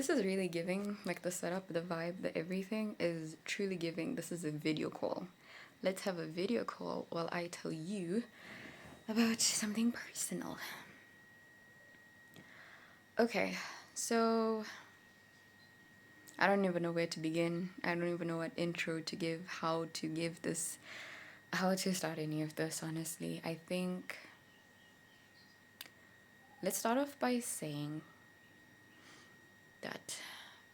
This is really giving, like the setup, the vibe, the everything is truly giving. This is a video call. Let's have a video call while I tell you about something personal. Okay, so I don't even know where to begin. I don't even know what intro to give, how to give this, how to start any of this, honestly. I think let's start off by saying that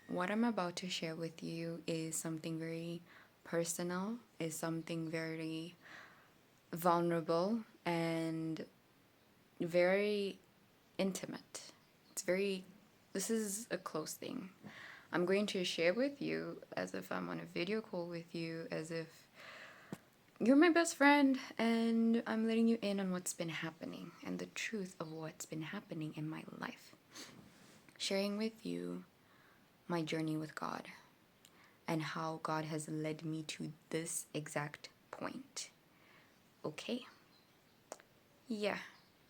what I'm about to share with you is something very personal, is something very vulnerable and very intimate. This is a close thing. I'm going to share with you as if I'm on a video call with you, as if you're my best friend, and I'm letting you in on what's been happening and the truth of what's been happening in my life. Sharing with you my journey with God and how God has led me to this exact point. Okay? Yeah.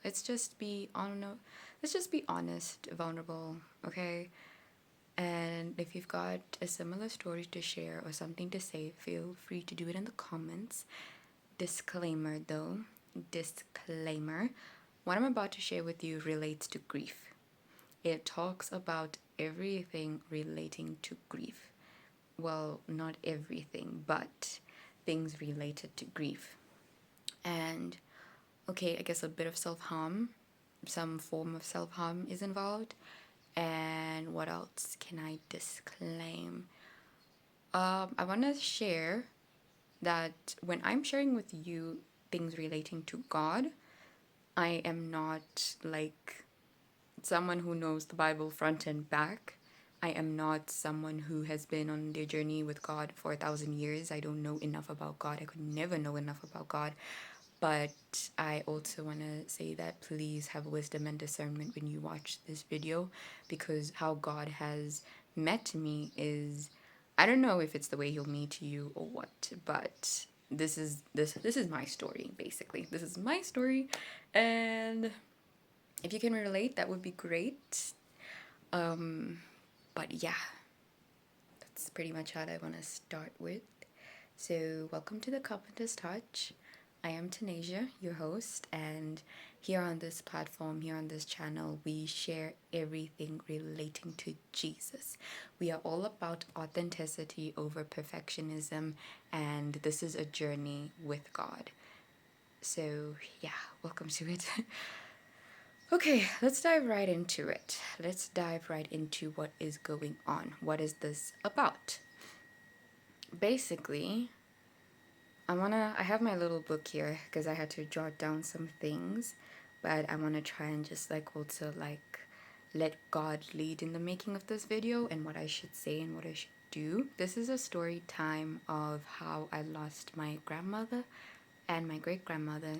Let's just be honest, vulnerable, okay? And if you've got a similar story to share or something to say, feel free to do it in the comments. Disclaimer though, disclaimer. What I'm about to share with you relates to grief. It talks about everything relating to grief. Well, not everything, but things related to grief. And okay, I guess a bit of self-harm, some form of self-harm is involved. And what else can I disclaim? I want to share that when I'm sharing with you things relating to God, I am not like someone who knows the Bible front and back. I am not someone who has been on their journey with God for 1,000 years. I don't know enough about God. I could never know enough about God. But I also want to say that please have wisdom and discernment when you watch this video, because how God has met me is, I don't know if it's the way he'll meet you or what, but this is my story basically. This is my story, and if you can relate, that would be great. But yeah, that's pretty much what I want to start with. So, welcome to the Carpenter's Touch. I am Tanasia, your host, and here on this platform, here on this channel, we share everything relating to Jesus. We are all about authenticity over perfectionism, and this is a journey with God. So, yeah, welcome to it. Okay, let's dive right into it. Let's dive right into what is going on. What is this about? Basically, I have my little book here because I had to jot down some things, but I want to try and just like also like let God lead in the making of this video and what I should say and what I should do. This is a story time of how I lost my grandmother and my great grandmother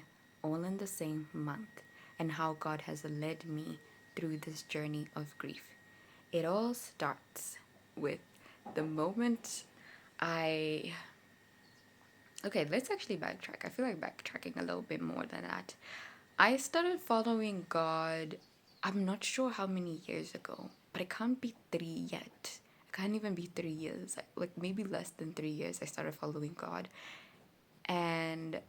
all in the same month, and how God has led me through this journey of grief. It all starts with the moment I Okay, let's actually backtrack. I feel like backtracking a little bit more than that. I started following God, I'm not sure how many years ago, but it can't be 3 yet. It can't even be 3 years. Like maybe less than 3 years, I started following God. And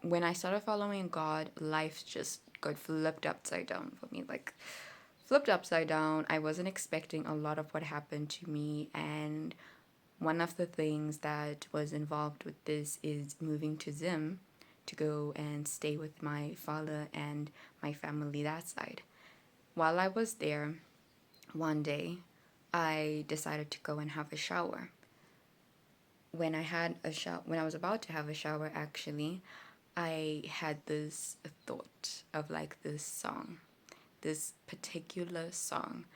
when I started following God, life just got flipped upside down for me. Like, flipped upside down. I wasn't expecting a lot of what happened to me, and one of the things that was involved with this is moving to Zim to go and stay with my father and my family that side. While I was there, one day, I decided to go and have a shower. When I was about to have a shower, actually, I had this thought of like this particular song.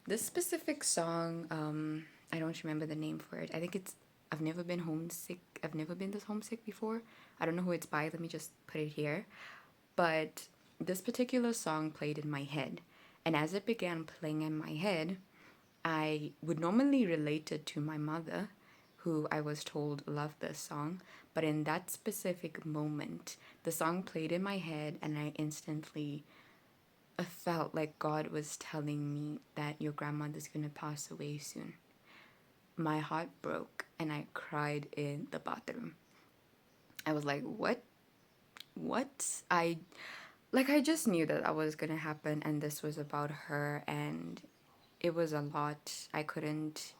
This specific song, I don't remember the name for it. I think it's I've never been homesick. I've never been this homesick before. I don't know who it's by. Let me just put it here. But this particular song played in my head. And as it began playing in my head, I would normally relate it to my mother, who I was told loved this song. But in that specific moment, the song played in my head and I instantly I felt like God was telling me that your grandmother's gonna pass away soon. My heart broke and I cried in the bathroom. I was like, what? What? I just knew that was gonna happen and this was about her, and it was a lot. I couldn't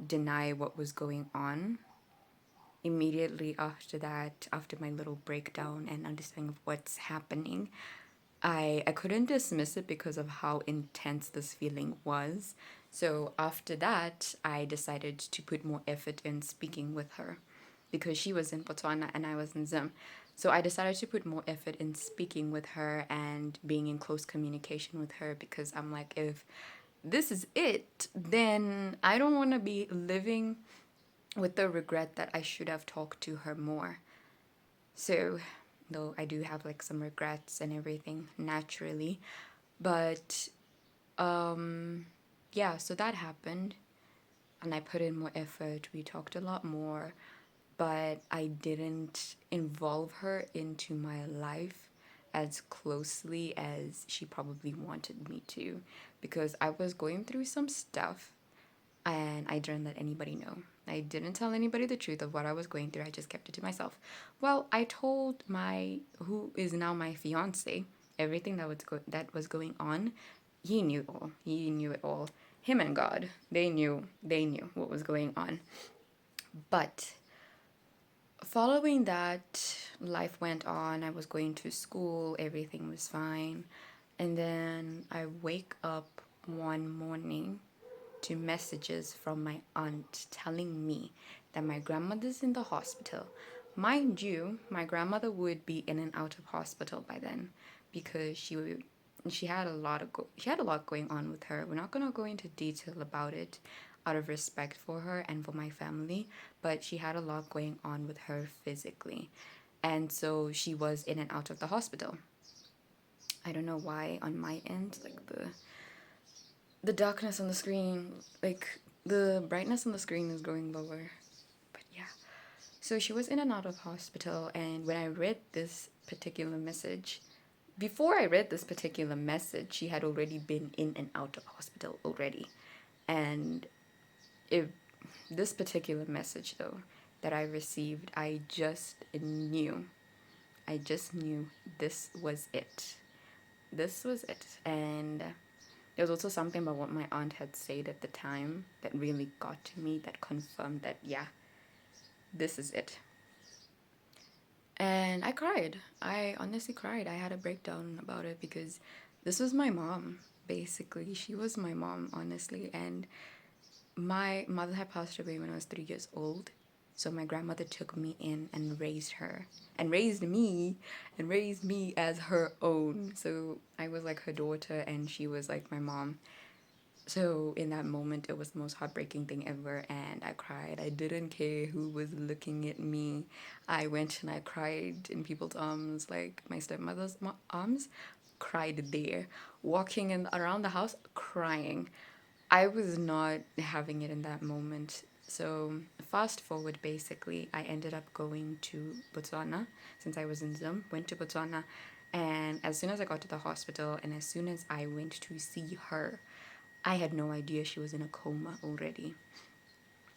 deny what was going on. Immediately after that, after my little breakdown and understanding of what's happening, I couldn't dismiss it because of how intense this feeling was. So after that, I decided to put more effort in speaking with her because she was in Botswana and I was in Zim. So I decided to put more effort in speaking with her and being in close communication with her, because I'm like, if this is it, then I don't want to be living with the regret that I should have talked to her more. So, though I do have like some regrets and everything naturally, but yeah, so that happened and I put in more effort. We talked a lot more, but I didn't involve her into my life as closely as she probably wanted me to, because I was going through some stuff and I didn't let anybody know. I didn't tell anybody the truth of what I was going through. I just kept it to myself. Well, I told my who is now my fiance everything that was going on. He knew all. He knew it all. Him and God, they knew. They knew what was going on. But following that, life went on. I was going to school. Everything was fine. And then I wake up one morning to messages from my aunt telling me that my grandmother's in the hospital. Mind you, my grandmother would be in and out of hospital by then because she had she had a lot going on with her. We're not going to go into detail about it out of respect for her and for my family, but she had a lot going on with her physically. And so she was in and out of the hospital. I don't know why on my end, like the darkness on the screen, like the brightness on the screen is going lower. But yeah. So she was in and out of hospital, and when I read this particular message, before I read this particular message, she had already been in and out of hospital already. And if this particular message though that I received, I just knew this was it. This was it. And there was also something about what my aunt had said at the time that really got to me, that confirmed that, yeah, this is it. And I cried. I honestly cried. I had a breakdown about it because this was my mom, basically. She was my mom, honestly. And my mother had passed away when I was 3 years old. So my grandmother took me in and raised her and raised me as her own. So I was like her daughter and she was like my mom. So in that moment, it was the most heartbreaking thing ever, and I cried. I didn't care who was looking at me. I went and I cried in people's arms, like my stepmother's arms, cried there. Walking in around the house, crying. I was not having it in that moment. So fast forward, basically, I ended up going to Botswana since I was in Zim. Went to Botswana, and as soon as I got to the hospital, and as soon as I went to see her, I had no idea she was in a coma already.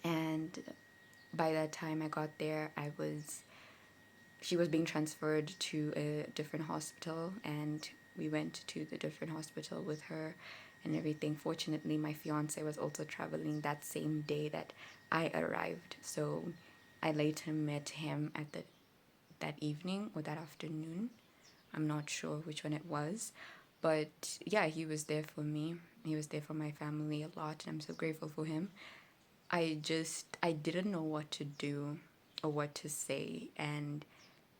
And by that time I got there, she was being transferred to a different hospital, and we went to the different hospital with her and everything. Fortunately, my fiance was also traveling that same day that I arrived. So I later met him at that evening or that afternoon. I'm not sure which one it was. But yeah, he was there for me. He was there for my family a lot, and I'm so grateful for him. I didn't know what to do or what to say, and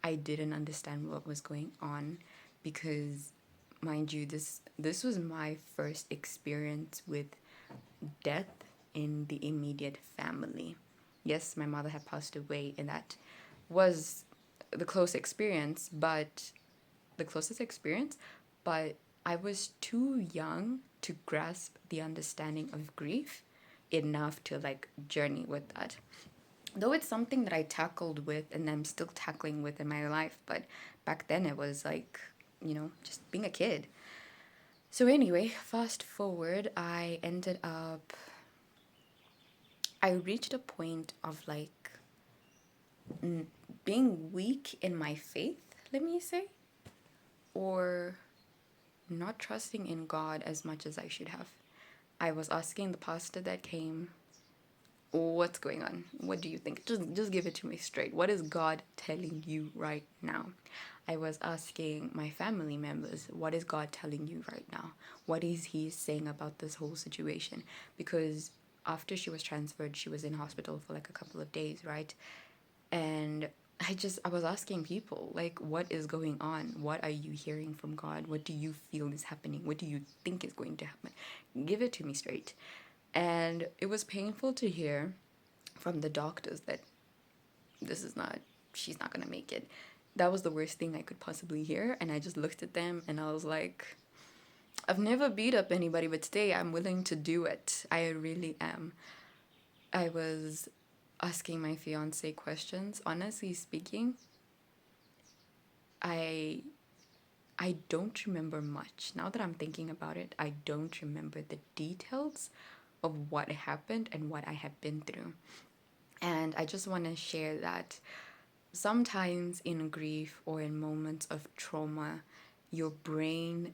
I didn't understand what was going on because, mind you, this was my first experience with death in the immediate family. Yes, my mother had passed away, and that was the close experience, but the closest experience, but I was too young to grasp the understanding of grief enough to like journey with that. Though it's something that I tackled with and I'm still tackling with in my life, but back then it was like, just being a kid. So anyway, fast forward, I reached a point of like being weak in my faith, let me say, or not trusting in God as much as I should have. I was asking the pastor that came, what's going on? What do you think? Just give it to me straight. What is God telling you right now? I was asking my family members, what is God telling you right now? What is he saying about this whole situation? Because after she was transferred, she was in hospital for like a couple of days, right? And I was asking people, like, what is going on? What are you hearing from God? What do you feel is happening? What do you think is going to happen? Give it to me straight. And it was painful to hear from the doctors that this is not, she's not going to make it. That was the worst thing I could possibly hear. And I just looked at them and I was like, I've never beat up anybody, but today I'm willing to do it. I really am. I was asking my fiance questions. Honestly speaking, I I don't remember much. Now that I'm thinking about it, I don't remember the details of what happened and what I have been through. And I just want to share that sometimes in grief or in moments of trauma, your brain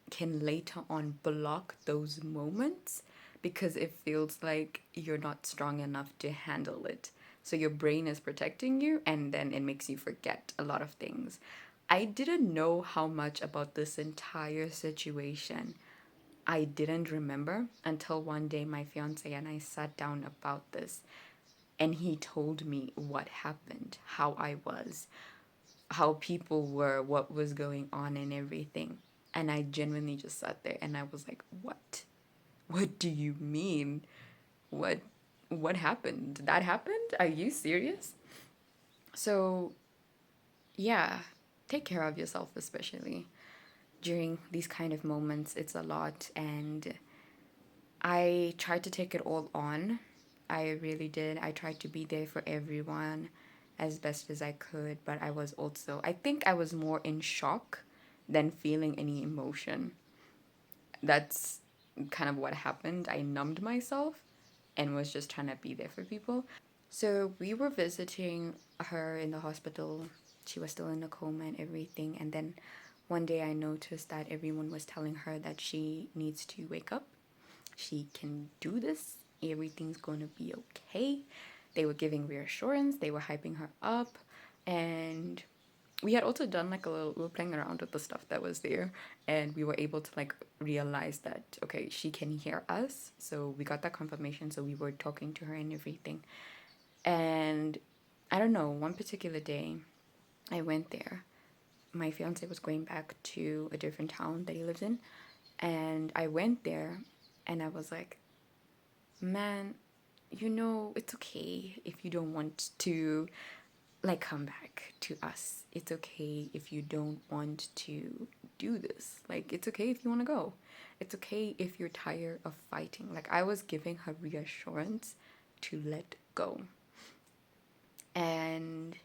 can later on block those moments because it feels like you're not strong enough to handle it. So your brain is protecting you and then it makes you forget a lot of things. I didn't know how much about this entire situation. I didn't remember until one day my fiance and I sat down about this and he told me what happened, how I was, how people were, what was going on, and everything. And I genuinely just sat there and I was like, what? What do you mean? What what happened? That happened? Are you serious? So, yeah, take care of yourself, especially during these kind of moments. It's a lot, and I tried to take it all on. I really did. I tried to be there for everyone as best as I could, but I was also, I think I was more in shock than feeling any emotion. That's kind of what happened. I numbed myself and was just trying to be there for people. So we were visiting her in the hospital. She was still in a coma and everything. And then one day I noticed that everyone was telling her that she needs to wake up. She can do this. Everything's going to be okay. They were giving reassurance. They were hyping her up. And we had also done like we were playing around with the stuff that was there, and we were able to like realize that okay, she can hear us. So we got that confirmation, so we were talking to her and everything. And I don't know, one particular day I went there. My fiance was going back to a different town that he lives in, and I went there and I was like, man, it's okay if you don't want to like come back to us. It's okay if you don't want to do this. Like it's okay if you want to go. It's okay if you're tired of fighting. Like I was giving her reassurance to let go. And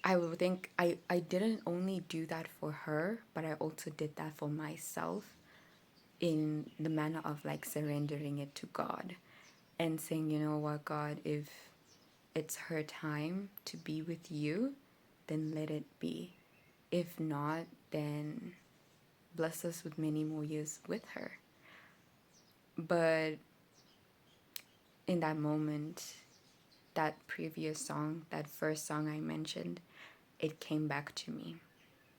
I would think I didn't only do that for her, but I also did that for myself in the manner of like surrendering it to God and saying, you know what, God, if it's her time to be with you, then let it be. If not, then bless us with many more years with her. But in that moment, that previous song, that first song I mentioned, it came back to me.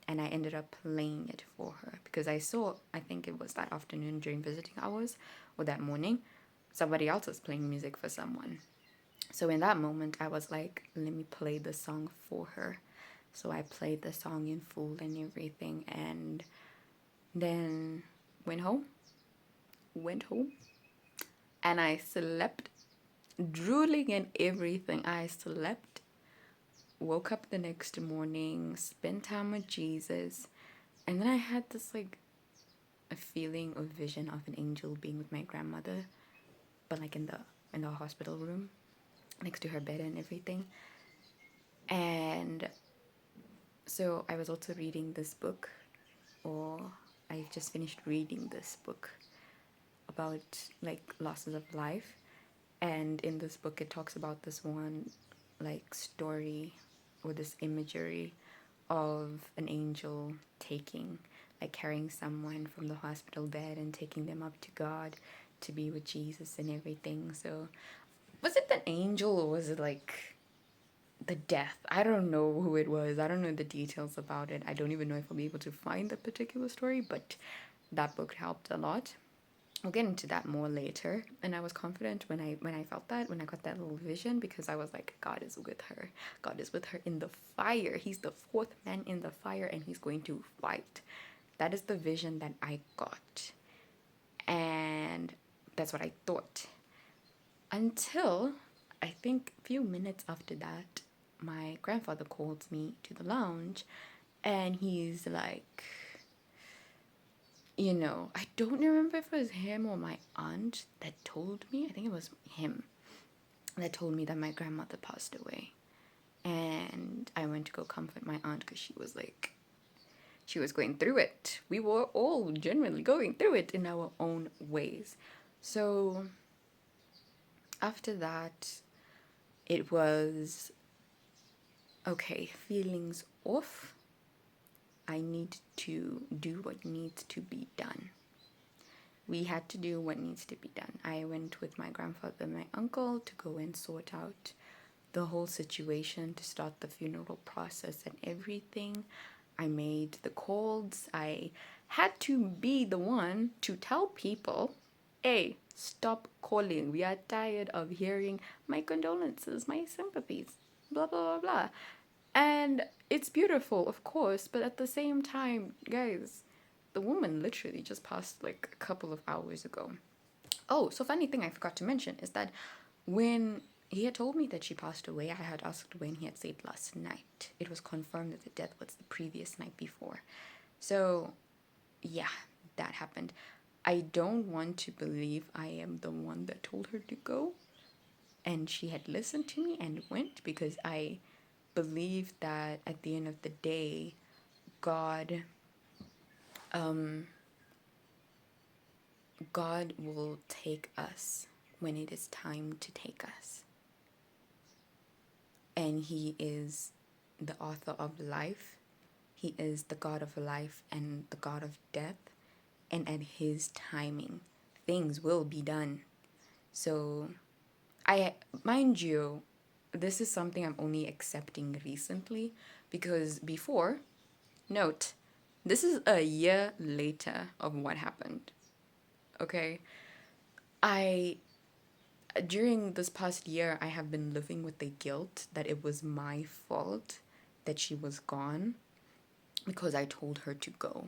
And I ended up playing it for her because I think it was that afternoon during visiting hours or that morning, somebody else was playing music for someone. So in that moment, I was like, let me play the song for her. So I played the song in full and everything, and then went home, went home, and I slept, drooling and everything. I slept, woke up the next morning, spent time with Jesus, and then I had this like a feeling of vision of an angel being with my grandmother, but like in the hospital room, next to her bed and everything. And so I was also reading this book, or I've just finished reading this book about like losses of life, and in this book it talks about this one like story or this imagery of an angel taking like carrying someone from the hospital bed and taking them up to God to be with Jesus and everything. So was it an angel or was it like the death? I don't know who it was. I don't know the details about it. I don't even know if I'll be able to find the particular story, but that book helped a lot. We'll get into that more later. And I was confident when I felt that, when I got that little vision, because I was like, God is with her. God is with her in the fire. He's the fourth man in the fire and he's going to fight. That is the vision that I got. And that's what I thought. Until I think a few minutes after that, my grandfather called me to the lounge and he's like, I don't remember if it was him or my aunt that told me. I think it was him that told me that my grandmother passed away. And I went to go comfort my aunt because she was going through it. We were all genuinely going through it in our own ways. So after that, it was, okay, feelings off. I need to do what needs to be done. We had to do what needs to be done. I went with my grandfather and my uncle to go and sort out the whole situation, to start the funeral process and everything. I made the calls. I had to be the one to tell people, hey, stop calling. We are tired of hearing my condolences, my sympathies, blah, blah, blah, blah. And it's beautiful, of course, but at the same time, guys, the woman literally just passed like a couple of hours ago. Oh, so funny thing I forgot to mention is that when he had told me that she passed away, I had asked when. He had said last night. It was confirmed that the death was the previous night before. So, yeah, that happened. I don't want to believe I am the one that told her to go and she had listened to me and went, because I believe that at the end of the day, God God will take us when it is time to take us. And He is the author of life. He is the God of life and the God of death. And at His timing, things will be done. So, mind you, this is something I'm only accepting recently, because before, note, this is a year later of what happened. Okay? During this past year, I have been living with the guilt that it was my fault that she was gone because I told her to go.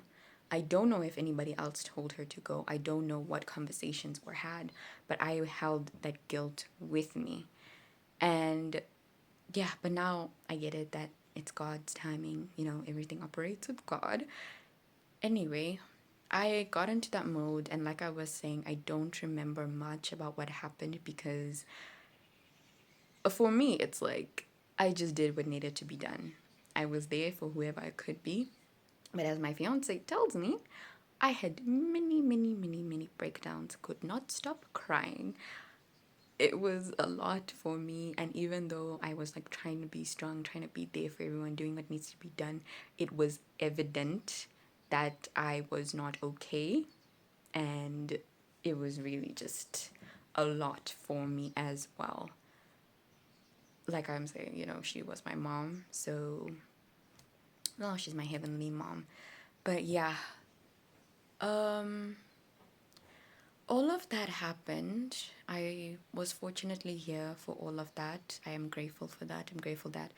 I don't know if anybody else told her to go. I don't know what conversations were had, but I held that guilt with me. And yeah, but now I get it that it's God's timing. Everything operates with God. Anyway, I got into that mode, and like I was saying, I don't remember much about what happened because for me, it's like I just did what needed to be done. I was there for whoever I could be. But as my fiance tells me, I had many, many, many, many breakdowns, could not stop crying. It was a lot for me, and even though I was like trying to be strong, trying to be there for everyone, doing what needs to be done, it was evident that I was not okay, and it was really just a lot for me as well. Like I'm saying, she was my mom, so well, she's my heavenly mom. But yeah, all of that happened. I was fortunately here for all of that. I am grateful for that. I'm grateful that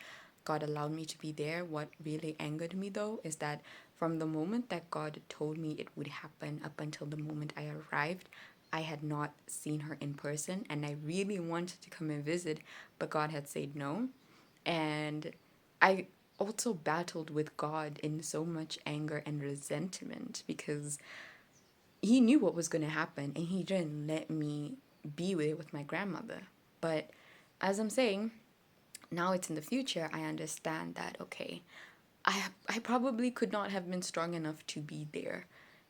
God allowed me to be there. What really angered me, though, is that from the moment that God told me it would happen up until the moment I arrived, I had not seen her in person, and I really wanted to come and visit, but God had said no. And I also battled with God in so much anger and resentment because He knew what was going to happen and He didn't let me be there with my grandmother. But as I'm saying, now it's in the future, I understand that, okay, I probably could not have been strong enough to be there.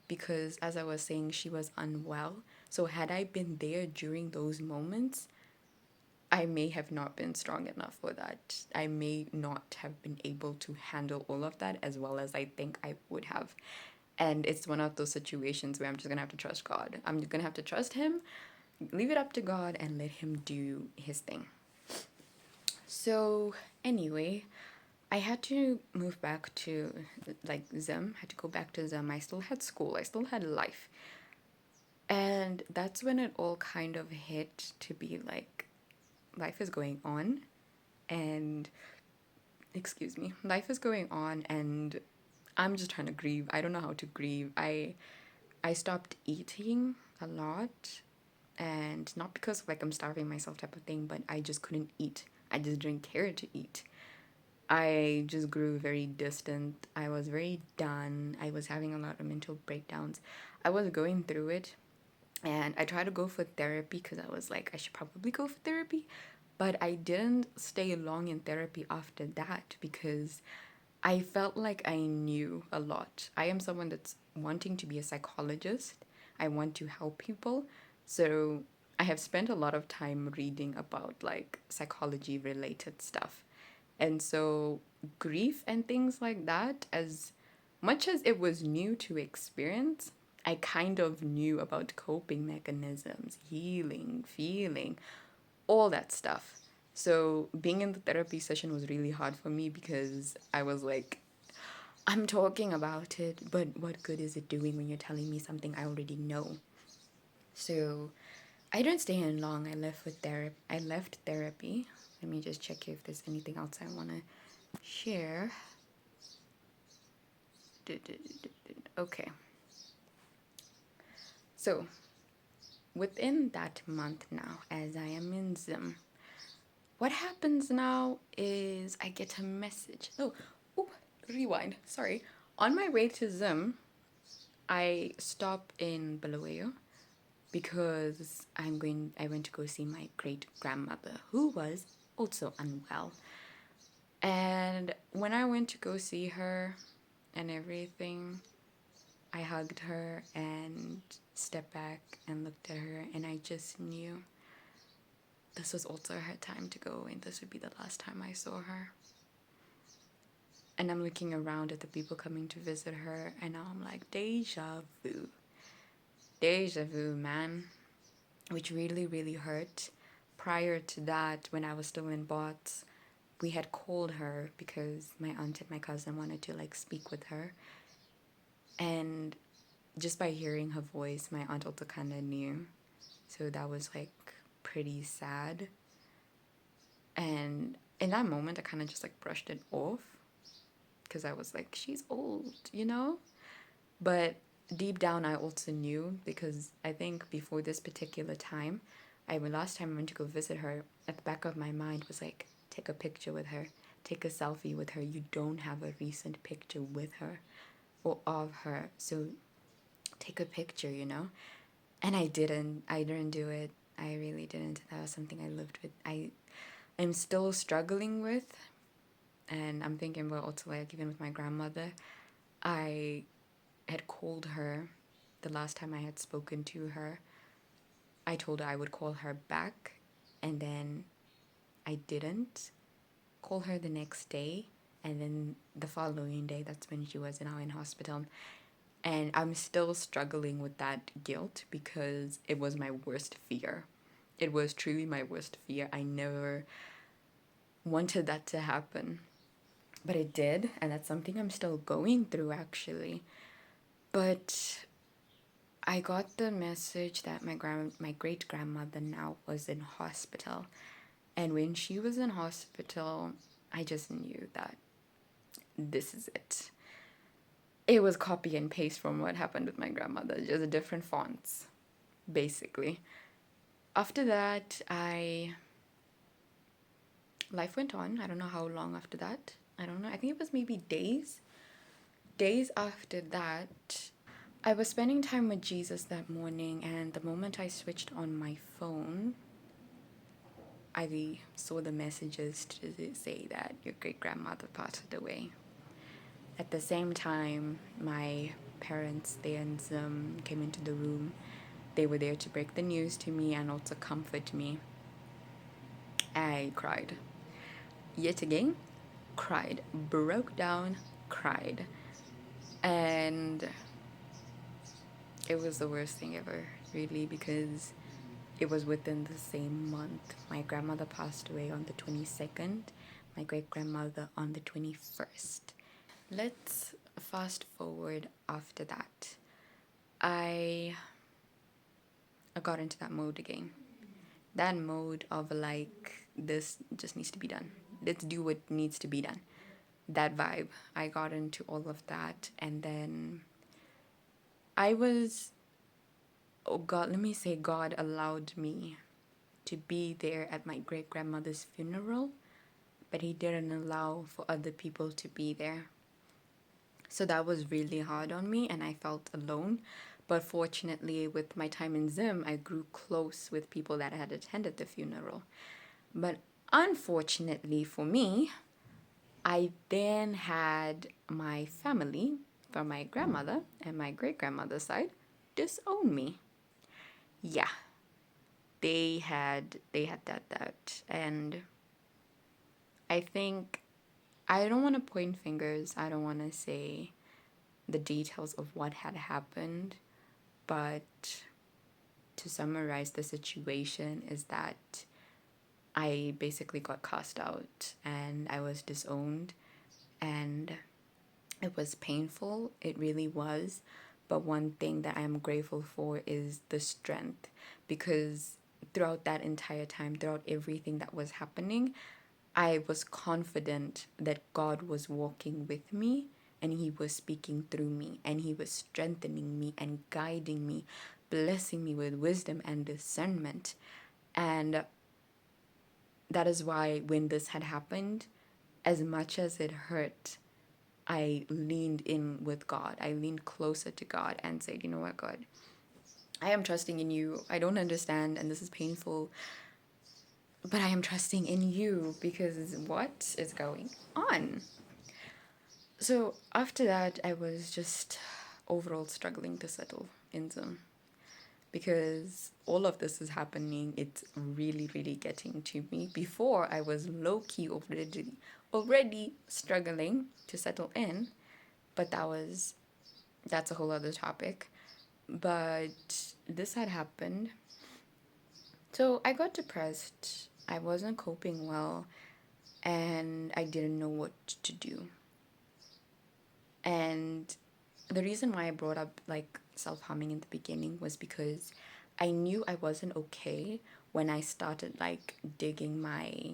because, as I was saying, she was unwell. So, had I been there during those moments, I may have not been strong enough for that. I may not have been able to handle all of that as well as I think I would have. And it's one of those situations where I'm just gonna have to trust God. I'm gonna have to trust Him, leave it up to God, and let Him do His thing. So, anyway, I had to move back to like Zim, had to go back to Zim. I still had school, I still had life. And that's when it all kind of hit to be like, life is going on, and excuse me, life is going on, and I'm just trying to grieve. I don't know how to grieve. I stopped eating a lot, and not because like I'm starving myself type of thing, but I just couldn't eat. I just didn't care to eat. I just grew very distant. I was very done. I was having a lot of mental breakdowns. I was going through it, and I tried to go for therapy because I was like, I should probably go for therapy. But I didn't stay long in therapy after that because I felt like I knew a lot. I am someone that's wanting to be a psychologist. I want to help people. So I have spent a lot of time reading about like psychology related stuff. And so grief and things like that, as much as it was new to experience, I kind of knew about coping mechanisms, healing, feeling, all that stuff. So being in the therapy session was really hard for me because I was like, I'm talking about it, but what good is it doing when you're telling me something I already know? So I didn't stay in long. I left therapy. Let me just check if there's anything else I want to share. Okay. So within that month now, as I am in Zim, what happens now is I get a message. Oh, rewind. Sorry. On my way to Zim, I stop in Bulawayo because I went to go see my great grandmother who was also unwell. And when I went to go see her and everything, I hugged her and stepped back and looked at her, and I just knew this was also her time to go, and this would be the last time I saw her. And I'm looking around at the people coming to visit her, and now I'm like, deja vu. Deja vu, man. Which really, really hurt. Prior to that, when I was still in bots, we had called her because my aunt and my cousin wanted to like speak with her. And just by hearing her voice, my aunt also kind of knew. So that was like pretty sad. And in that moment, I kind of just like brushed it off because I was like, she's old, you know? But deep down, I also knew because I think before this particular time, last time I went to go visit her, at the back of my mind was like, take a picture with her, take a selfie with her. You don't have a recent picture with her or of her. So take a picture, you know? And I didn't. I didn't do it. I really didn't. That was something I lived with. I'm still struggling with. And I'm thinking about also like even with my grandmother. I had called her the last time I had spoken to her. I told her I would call her back, and then I didn't call her the next day, and then the following day, that's when she was now in hospital. And I'm still struggling with that guilt because it was my worst fear. It was truly my worst fear. I never wanted that to happen, but it did, and that's something I'm still going through actually. But I got the message that my great grandmother now was in hospital. And when she was in hospital, I just knew that this is it. It was copy and paste from what happened with my grandmother, just different fonts, basically. After that, life went on. I don't know how long after that. I don't know. I think it was maybe days. Days after that, I was spending time with Jesus that morning, and the moment I switched on my phone, I saw the messages to say that your great grandmother passed away. At the same time, my parents there and came into the room. They were there to break the news to me and also comfort me. I cried. Yet again, cried. Broke down, cried. And it was the worst thing ever, really, because it was within the same month. My grandmother passed away on the 22nd, my great grandmother on the 21st. Let's fast forward after that. I got into that mode again. That mode of like, this just needs to be done. Let's do what needs to be done. That vibe. I got into all of that. And then I was, oh God, let me say, God allowed me to be there at my great grandmother's funeral, but He didn't allow for other people to be there. So that was really hard on me and I felt alone. But fortunately, with my time in Zim, I grew close with people that had attended the funeral. But unfortunately for me, I then had my family from my grandmother and my great grandmother's side disown me. Yeah, they had that, and I think I don't want to point fingers. I don't want to say the details of what had happened, but to summarize the situation is that I basically got cast out and I was disowned, and it was painful. It really was. But one thing that I am grateful for is the strength, because throughout that entire time, throughout everything that was happening, I was confident that God was walking with me and He was speaking through me and He was strengthening me and guiding me, blessing me with wisdom and discernment. And that is why when this had happened, as much as it hurt, I leaned in with God. I leaned closer to God and said, you know what, God, I am trusting in you. I don't understand and this is painful, but I am trusting in you because what is going on? So after that, I was just overall struggling to settle in Zoom because all of this is happening. It's really, really getting to me. Before, I was low-key already struggling to settle in, but that's a whole other topic. But this had happened. So I got depressed. I wasn't coping well and I didn't know what to do. And the reason why I brought up like self-harming in the beginning was because I knew I wasn't okay when I started like digging my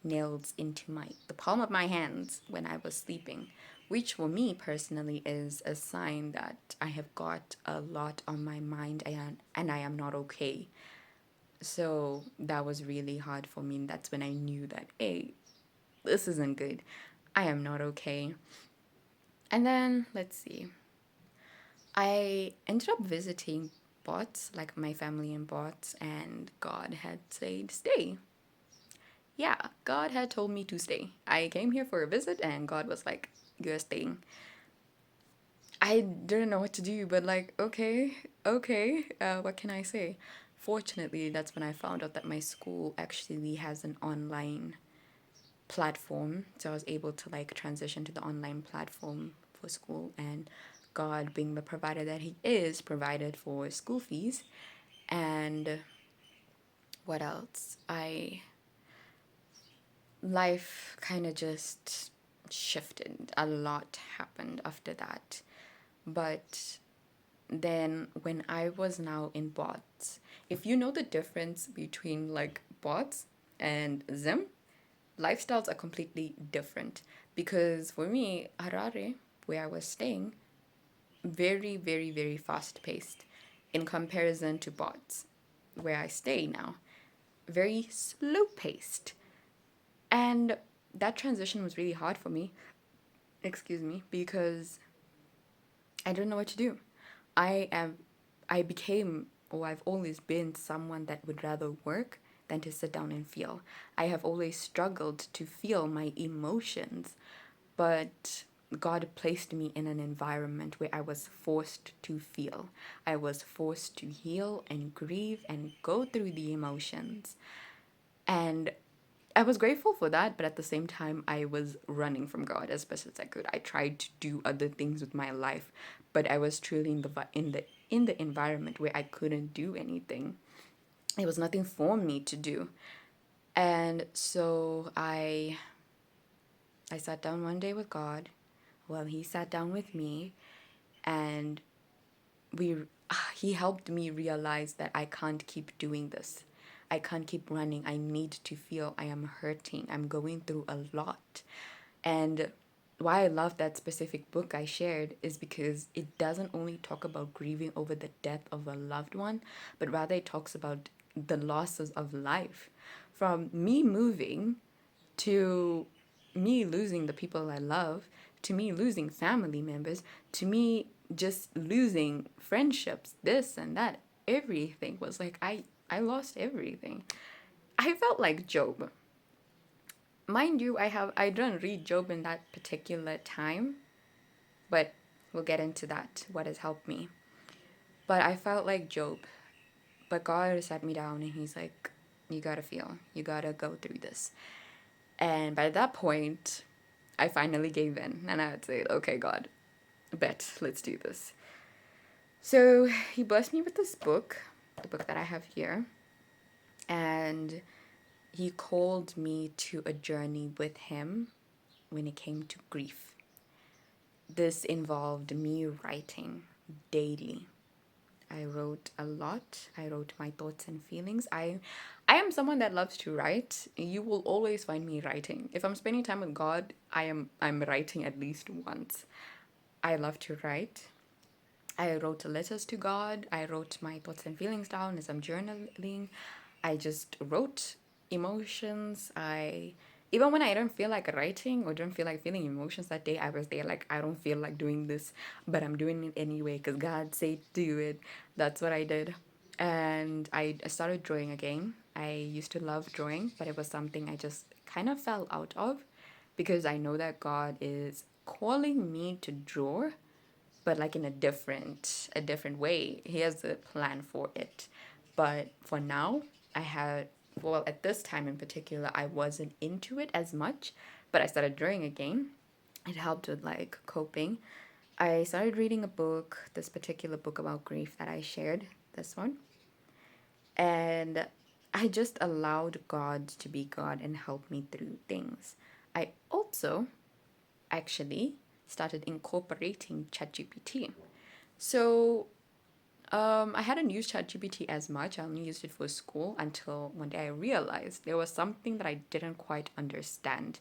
nails into the palm of my hands when I was sleeping, which for me personally is a sign that I have got a lot on my mind and I am not okay. So that was really hard for me, and that's when I knew that, hey, this isn't good. I am not okay. And then, let's see. I ended up visiting Bots, like my family in Bots, and God had said, stay. Yeah, God had told me to stay. I came here for a visit, and God was like, you're staying. I didn't know what to do, but like, okay, what can I say? Fortunately, that's when I found out that my school actually has an online platform, so I was able to like transition to the online platform for school, and God, being the provider that He is, provided for school fees. And what else? Life kind of just shifted. A lot happened after that. But then when I was now in bots, if you know the difference between like bots and Zim, lifestyles are completely different. Because for me, Harare, where I was staying, very, very, very fast paced in comparison to bots, where I stay now, very slow paced. And that transition was really hard for me, excuse me, because I didn't know what to do. I became, or I've always been someone that would rather work than to sit down and feel. I have always struggled to feel my emotions, but God placed me in an environment where I was forced to feel. I was forced to heal and grieve and go through the emotions. And I was grateful for that, but at the same time, I was running from God as best as I could. I tried to do other things with my life, but I was truly in the environment where I couldn't do anything. There was nothing for me to do. And so I sat down one day with God. Well, he sat down with me, and we he helped me realize that I can't keep doing this. I can't keep running. I need to feel. I am hurting. I'm going through a lot. And why I love that specific book I shared is because it doesn't only talk about grieving over the death of a loved one, but rather it talks about the losses of life. From me moving to me losing the people I love, to me losing family members, to me just losing friendships, this and that, everything was like I lost everything. I felt like Job. Mind you, I didn't read Job in that particular time, but we'll get into that, what has helped me. But I felt like Job. But God sat me down and he's like, you gotta feel, you gotta go through this. And by that point, I finally gave in and I would say, okay, God, bet, let's do this. So he blessed me with this book, the book that I have here, and he called me to a journey with him when it came to grief. This involved me writing daily. I wrote a lot. I wrote my thoughts and feelings. I am someone that loves to write. You will always find me writing. If I'm spending time with God, I'm writing at least once. I love to write. I wrote letters to God. I wrote my thoughts and feelings down as I'm journaling. I just wrote emotions. I even when I don't feel like writing or don't feel like feeling emotions that day, I was there like I don't feel like doing this, but I'm doing it anyway because God said do it. That's what I did. And I started drawing again. I used to love drawing, but it was something I just kind of fell out of because I know that God is calling me to draw, but like in a different way. He has a plan for it. But for now, I had well at this time in particular, I wasn't into it as much, but I started drawing again. It helped with like coping. I started reading a book, this particular book about grief that I shared, this one. And I just allowed God to be God and help me through things. I also actually started incorporating ChatGPT. So I hadn't used ChatGPT as much. I only used it for school until one day I realized there was something that I didn't quite understand.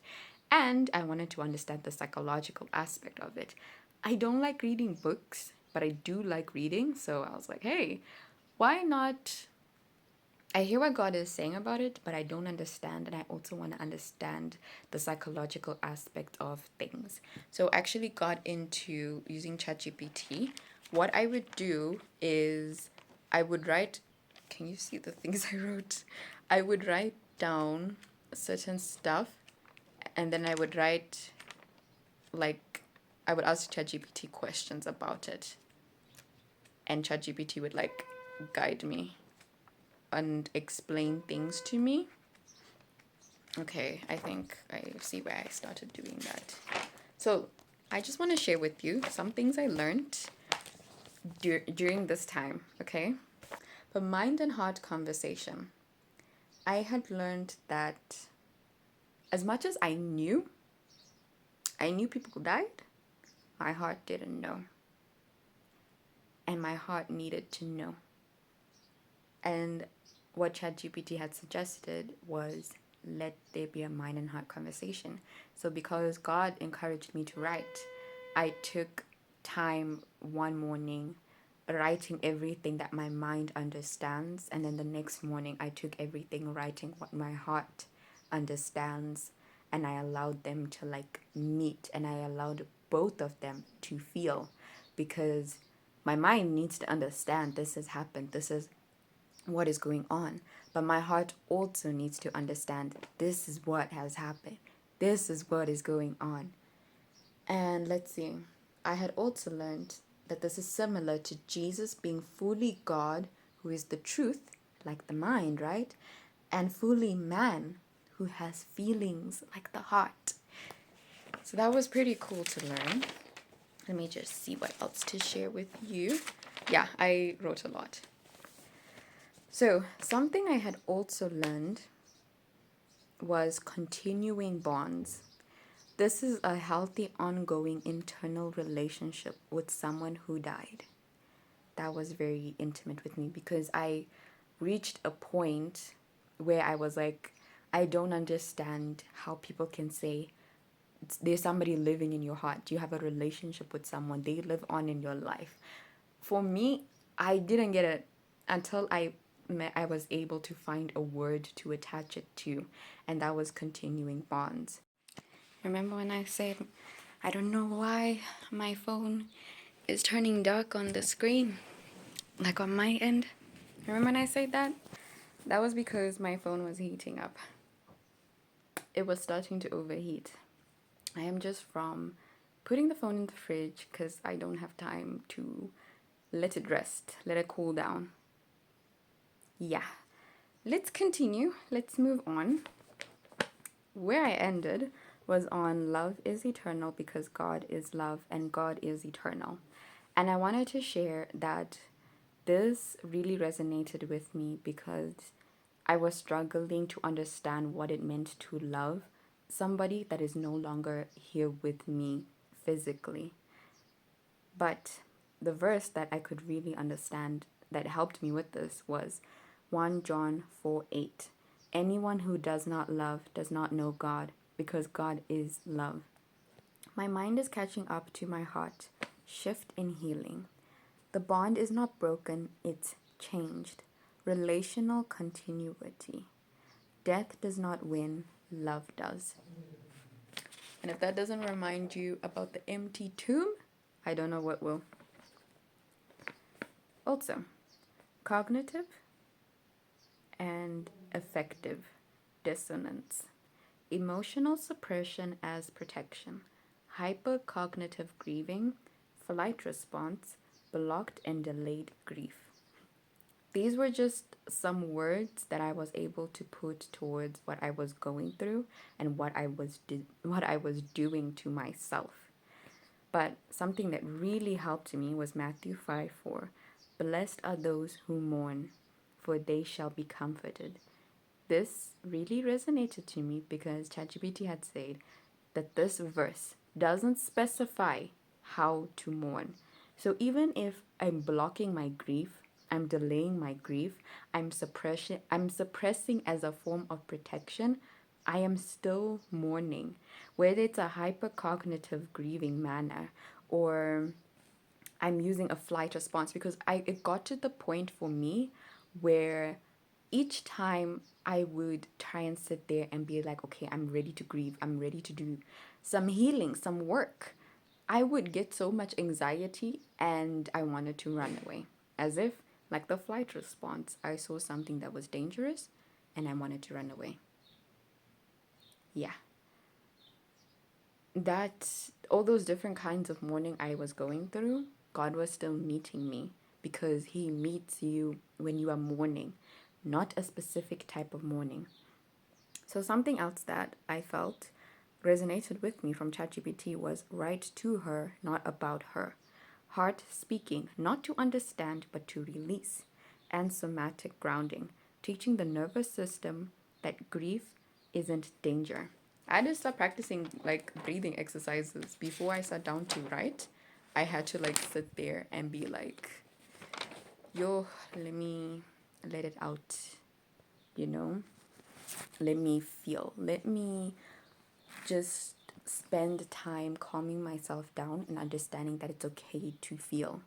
And I wanted to understand the psychological aspect of it. I don't like reading books, but I do like reading. So I was like, hey, why not? I hear what God is saying about it, but I don't understand, and I also want to understand the psychological aspect of things. So I actually got into using ChatGPT. What I would do is I would write, can you see the things I wrote? I would write down certain stuff, and then I would write, like, I would ask ChatGPT questions about it, and ChatGPT would, like, guide me and explain things to me. Okay, I think I see where I started doing that. So I just want to share with you some things I learned during this time, okay? The mind and heart conversation. I had learned that as much as I knew people died, my heart didn't know. And my heart needed to know. And what ChatGPT had suggested was let there be a mind and heart conversation. So because God encouraged me to write, I took time one morning writing everything that my mind understands, and then the next morning I took everything writing what my heart understands, and I allowed them to like meet, and I allowed both of them to feel, because my mind needs to understand this has happened, this is what is going on. But my heart also needs to understand this is what has happened. This is what is going on. And let's see, I had also learned that this is similar to Jesus being fully God, who is the truth, like the mind, right? And fully man, who has feelings like the heart. So that was pretty cool to learn. Let me just see what else to share with you. Yeah, I wrote a lot. So, something I had also learned was continuing bonds. This is a healthy, ongoing internal relationship with someone who died. That was very intimate with me because I reached a point where I was like, I don't understand how people can say there's somebody living in your heart. You have a relationship with someone, they live on in your life. For me, I didn't get it until I was able to find a word to attach it to, and that was continuing bonds. Remember when I said, I don't know why my phone is turning dark on the screen, like on my end? Remember when I said that? That was because my phone was heating up. It was starting to overheat. I am just from putting the phone in the fridge because I don't have time to let it rest, let it cool down. Yeah, let's continue. Let's move on. Where I ended was on love is eternal because God is love and God is eternal. And I wanted to share that this really resonated with me because I was struggling to understand what it meant to love somebody that is no longer here with me physically. But the verse that I could really understand that helped me with this was 1 John 4:8. Anyone who does not love does not know God, because God is love. My mind is catching up to my heart. Shift in healing. The bond is not broken, it's changed. Relational continuity. Death does not win, love does. And if that doesn't remind you about the empty tomb, I don't know what will. Also, cognitive and affective dissonance. Emotional suppression as protection. Hypercognitive grieving, flight response, blocked and delayed grief. These were just some words that I was able to put towards what I was going through and what I was doing to myself. But something that really helped me was Matthew 5:4. Blessed are those who mourn, for they shall be comforted. This really resonated to me because ChatGPT had said that this verse doesn't specify how to mourn. So even if I'm blocking my grief, I'm delaying my grief, I'm suppressing as a form of protection, I am still mourning. Whether it's a hypercognitive grieving manner or I'm using a flight response, because it got to the point for me where each time I would try and sit there and be like, okay, I'm ready to grieve, I'm ready to do some healing, some work, I would get so much anxiety and I wanted to run away. As if, like the flight response, I saw something that was dangerous and I wanted to run away. Yeah. That, all those different kinds of mourning I was going through, God was still meeting me because He meets you when you are mourning, not a specific type of mourning. So something else that I felt resonated with me from ChatGPT was write to her, not about her. Heart speaking, not to understand, but to release. And somatic grounding, teaching the nervous system that grief isn't danger. I had to start practicing like breathing exercises before I sat down to write. I had to like sit there and be like, yo, let me let it out, you know? Let me feel. Let me just spend time calming myself down and understanding that it's okay to feel.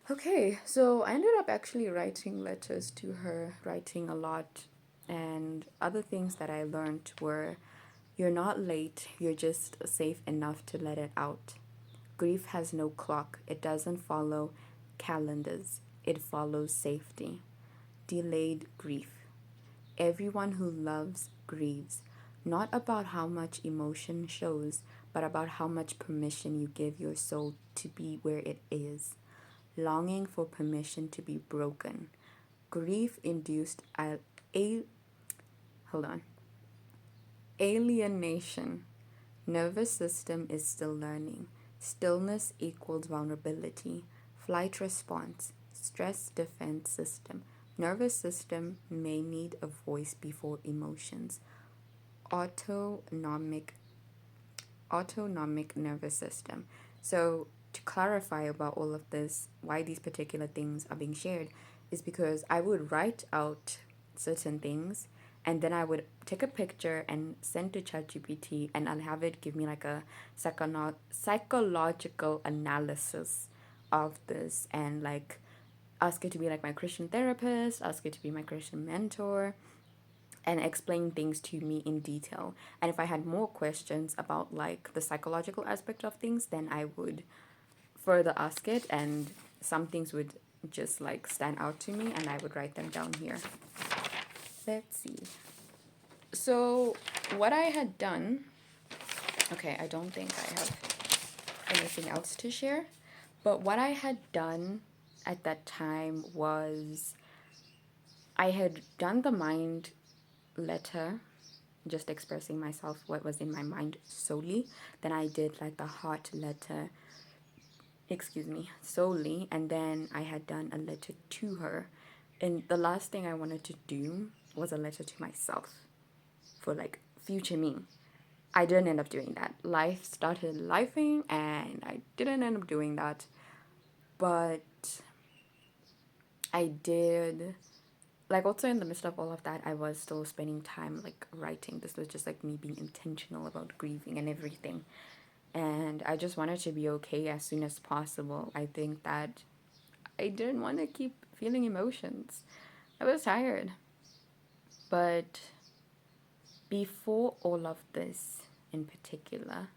Okay, so I ended up actually writing letters to her, writing a lot, and other things that I learned were you're not late, you're just safe enough to let it out. Grief has no clock, it doesn't follow calendars, it follows safety. Delayed grief. Everyone who loves grieves. not about how much emotion shows, but about how much permission you give your soul to be where it is, longing for permission to be broken. Grief induced hold on. Alienation. Nervous system is still learning. Stillness equals vulnerability. Flight response. Stress defense system. Nervous system may need a voice before emotions. Autonomic nervous system. So to clarify about all of this, why these particular things are being shared is because I would write out certain things and then I would take a picture and send to ChatGPT and I'll have it give me like a psychological analysis of this and like ask it to be like my Christian therapist, ask it to be my Christian mentor, and explain things to me in detail. And if I had more questions about like the psychological aspect of things, then I would further ask it, and some things would just like stand out to me and I would write them down here. Let's see. So what I had done, okay, I don't think I have anything else to share, but what I had done at that time was I had done the mind letter, just expressing myself, what was in my mind solely. Then I did like the heart letter, solely, and then I had done a letter to her. And the last thing I wanted to do was a letter to myself for like future me. I didn't end up doing that. Life started lifing and I didn't end up doing that. But I did, like, also in the midst of all of that, I was still spending time like writing. This was just like me being intentional about grieving and everything. And I just wanted to be okay as soon as possible. I think that I didn't want to keep feeling emotions. I was tired. But before all of this in particular,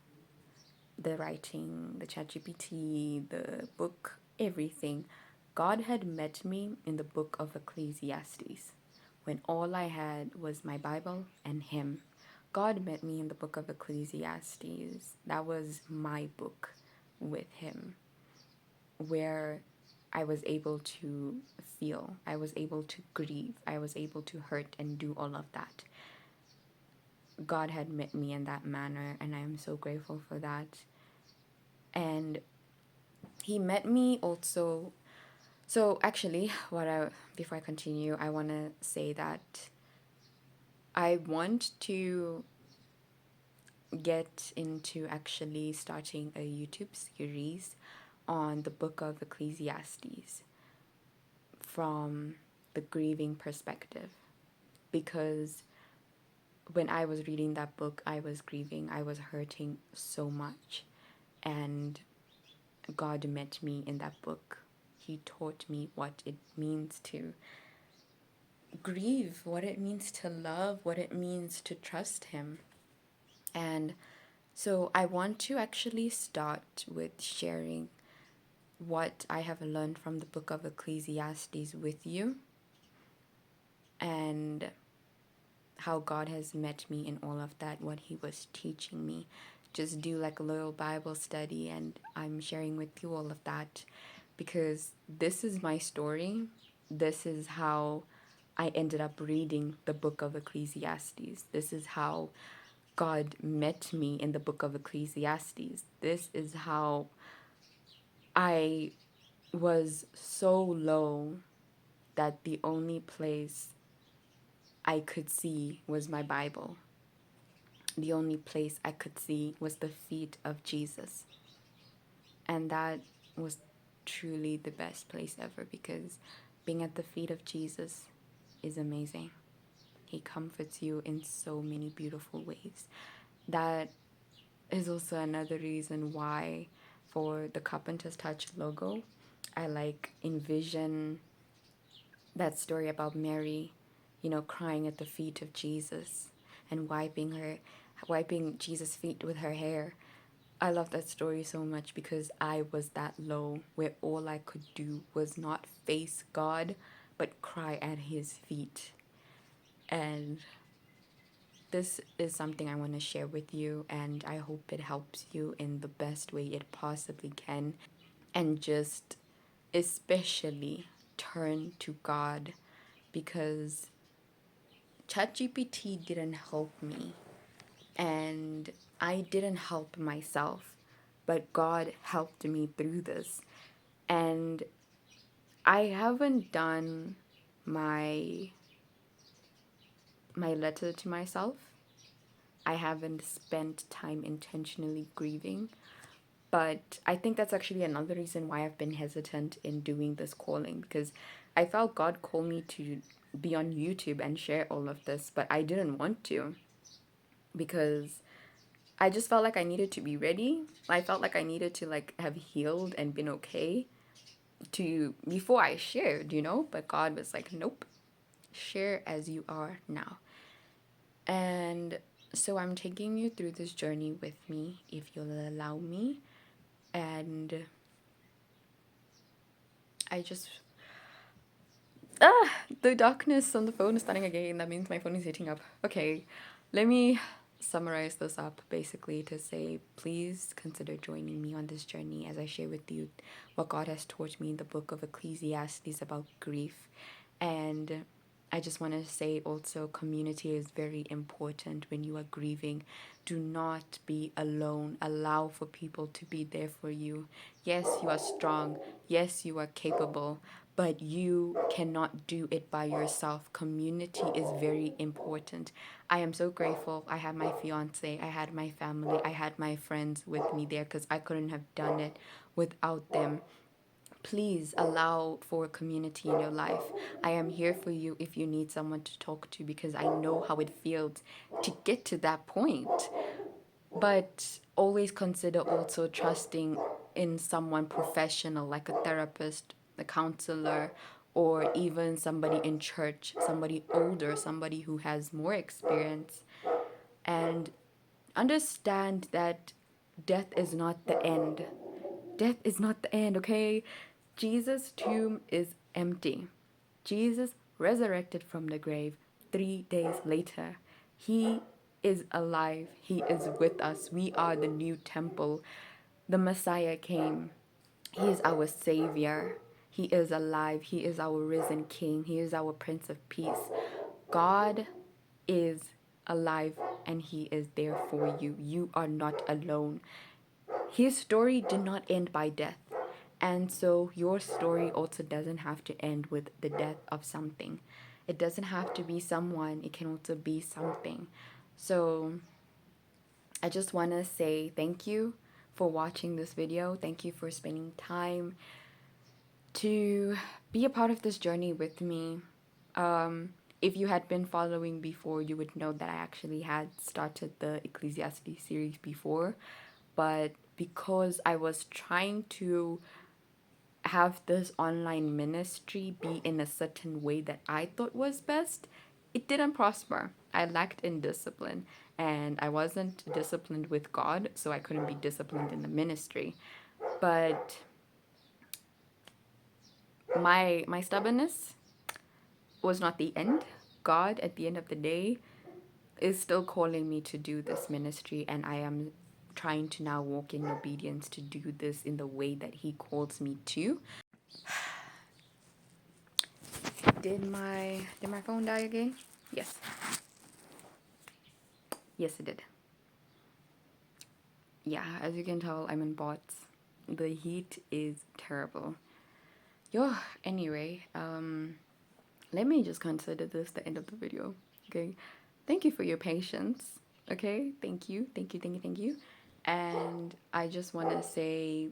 the writing, the ChatGPT, the book, everything, God had met me in the Book of Ecclesiastes when all I had was my Bible and Him. God met me in the Book of Ecclesiastes. That was my book with Him, where I was able to feel, I was able to grieve, I was able to hurt and do all of that. God had met me in that manner, and I am so grateful for that. And He met me also. So actually, before I continue, I want to say that I want to get into actually starting a YouTube series on the Book of Ecclesiastes from the grieving perspective, because when I was reading that book, I was grieving, I was hurting so much, and God met me in that book. He taught me what it means to grieve, what it means to love, what it means to trust Him. And so I want to actually start with sharing what I have learned from the Book of Ecclesiastes with you, and how God has met me in all of that, what He was teaching me. Just do like a little Bible study, and I'm sharing with you all of that because this is my story. This is how I ended up reading the Book of Ecclesiastes. This is how God met me in the Book of Ecclesiastes. This is how I was so low that the only place I could see was my Bible. The only place I could see was the feet of Jesus. And that was truly the best place ever, because being at the feet of Jesus is amazing. He comforts you in so many beautiful ways. That is also another reason why for the Carpenter's Touch logo, I like envision that story about Mary, crying at the feet of Jesus and wiping Jesus' feet with her hair. I love that story so much because I was that low where all I could do was not face God, but cry at His feet. And this is something I want to share with you, and I hope it helps you in the best way it possibly can. And just especially turn to God, because ChatGPT didn't help me and I didn't help myself, but God helped me through this. And I haven't done my letter to myself. I haven't spent time intentionally grieving. But I think that's actually another reason why I've been hesitant in doing this calling, because I felt God called me to be on YouTube and share all of this, but I didn't want to, because I just felt like I needed to be ready. I felt like I needed to like have healed and been okay to before I shared, you know? But God was like, "Nope. Share as you are now." And so I'm taking you through this journey with me if you'll allow me. And I just the darkness on the phone is starting again. That means my phone is heating up. Okay, let me summarize this up basically to say, please consider joining me on this journey as I share with you what God has taught me in the book of Ecclesiastes about grief. And I just want to say also, community is very important when you are grieving. Do not be alone. Allow for people to be there for you. Yes, you are strong. Yes, you are capable, but you cannot do it by yourself. Community is very important. I am so grateful. I had my fiance, I had my family, I had my friends with me there, because I couldn't have done it without them. Please allow for a community in your life. I am here for you if you need someone to talk to, because I know how it feels to get to that point. But always consider also trusting in someone professional, like a therapist, a counselor, or even somebody in church, somebody older, somebody who has more experience. And understand that death is not the end. Death is not the end, okay? Jesus' tomb is empty. Jesus resurrected from the grave 3 days later. He is alive. He is with us. We are the new temple. The Messiah came. He is our Savior. He is alive. He is our risen King. He is our Prince of Peace. God is alive and He is there for you. You are not alone. His story did not end by death. And so your story also doesn't have to end with the death of something. It doesn't have to be someone, it can also be something. So I just want to say thank you for watching this video. Thank you for spending time to be a part of this journey with me. If you had been following before, you would know that I actually had started the Ecclesiastes series before. But because I was trying to have this online ministry be in a certain way that I thought was best, it didn't prosper. I lacked in discipline, and I wasn't disciplined with God, so I couldn't be disciplined in the ministry. But my stubbornness was not the end. God, at the end of the day, is still calling me to do this ministry, and I am trying to now walk in obedience to do this in the way that He calls me to. Did my phone die again? Yes. Yes, it did. Yeah, as you can tell, I'm in bots. The heat is terrible. Yo, anyway, let me just consider this the end of the video. Okay. Thank you for your patience. Okay. Thank you. Thank you. Thank you. Thank you. And I just want to say,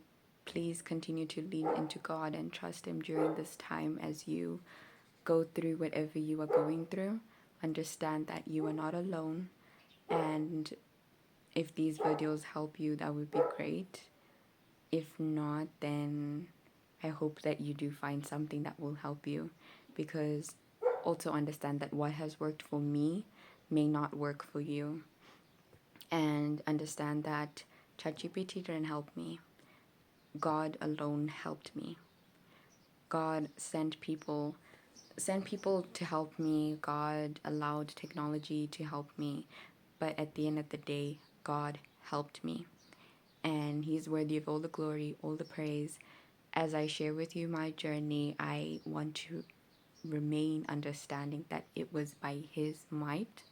please continue to lean into God and trust Him during this time as you go through whatever you are going through. Understand that you are not alone. And if these videos help you, that would be great. If not, then I hope that you do find something that will help you, because also understand that what has worked for me may not work for you. And understand that ChatGPT didn't help me. God alone helped me. God sent people sent people to help me. God allowed technology to help me. But at the end of the day, God helped me. And He's worthy of all the glory, all the praise. As I share with you my journey, I want to remain understanding that it was by His might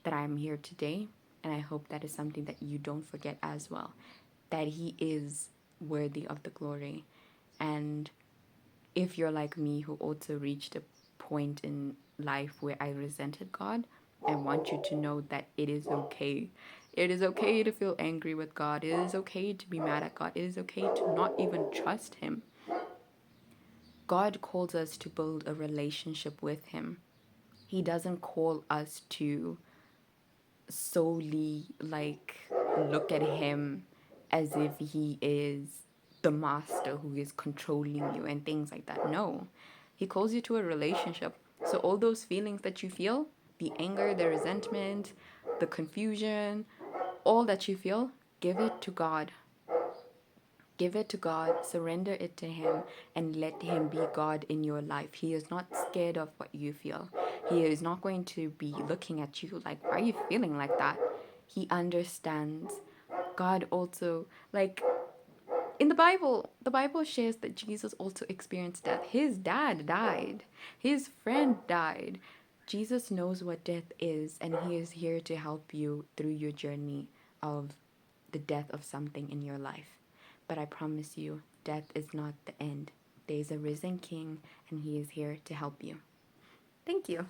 that I'm here today. And I hope that is something that you don't forget as well, that He is worthy of the glory. And if you're like me, who also reached a point in life where I resented God, I want you to know that it is okay. It is okay to feel angry with God. It is okay to be mad at God. It is okay to not even trust Him. God calls us to build a relationship with Him. He doesn't call us to solely like look at Him as if He is the master who is controlling you and things like that. No, He calls you to a relationship. So all those feelings that you feel, the anger, the resentment, the confusion, all that you feel, give it to God. Give it to God, surrender it to Him, and let Him be God in your life. He is not scared of what you feel. He is not going to be looking at you like, why are you feeling like that? He understands. God also, like in the Bible shares that Jesus also experienced death. His dad died, his friend died. Jesus knows what death is, and He is here to help you through your journey of the death of something in your life. But I promise you, death is not the end. There is a risen King, and He is here to help you. Thank you.